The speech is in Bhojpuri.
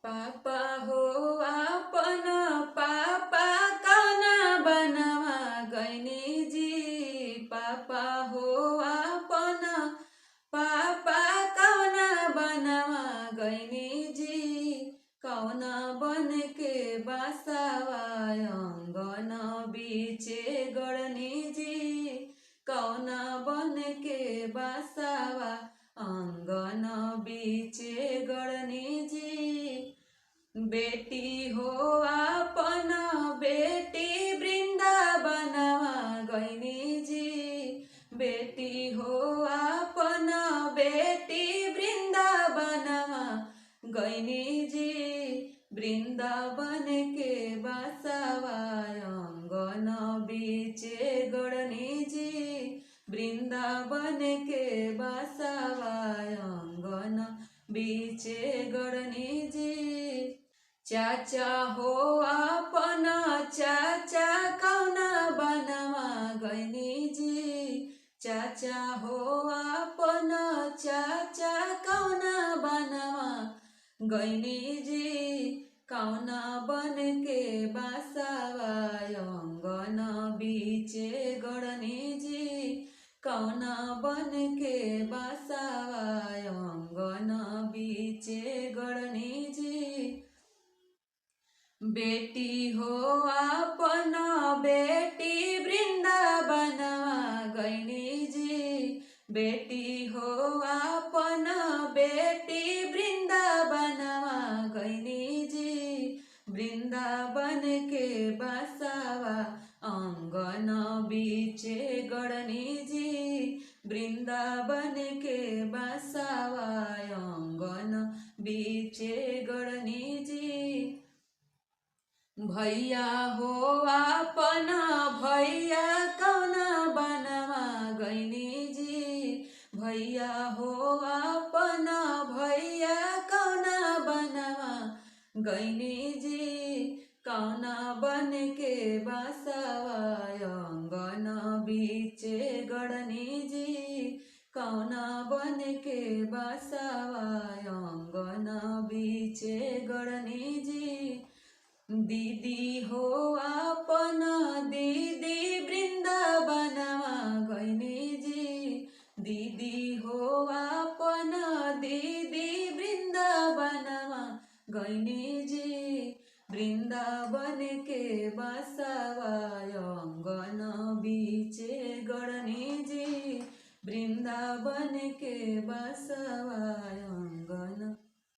पापा हो आपन पापा कौना बनवा गइनी जी। पापा हो आपन पापा कौना बनवा गइनी जी। कौना बन के बसावा अंगन बीचे गड़नी जी। कौना बन के बसावा अंगन बीचे गड़नी जी। बेटी हो आपन बेटी वृंदावनवा गइनी जी। बेटी हो आपन बेटी वृंदावनवा गइनी जी। वृंदावन के बसावा अंगन बीचे गड़नी जी। वृंदावन के बसावा अंगन बीचे गड़नी जी। चाचा हो आपन चाचा कौना बनवा गइनी जी। चाचा हो आपन चाचा कौना बनवा गइनी जी। कौना बन के बसावा अंगन बीचे गड़नी जी। कौना बन के बसावा अंगन बीचे गड़नी जी। बेटी हो आपन बेटी वृंदावनवा गइनी जी। बेटी हो आपन बेटी वृंदावनवा गइनी जी। वृंदावन के बसावा अंगन बीचे गड़नी जी। वृंदावन के बसावा अंगन बीचे गड़नी जी। भैया हो आपन भैया कौना बनवा गइनी जी। भैया हो आपन भैया कौना बनवा गइनी जी। कौना बन के बसावा अंगन बीचे गड़नी जी। कौना बन के बसावा अंगन बीचे गड़नी जी। दीदी हो आपन दीदी वृंदावनवा गइनी जी। दीदी हो आपन दीदी वृंदावनवा गइनी जी। वृंदावन के बसावा अंगन बीचे गड़नी जी। वृंदावन के बसावा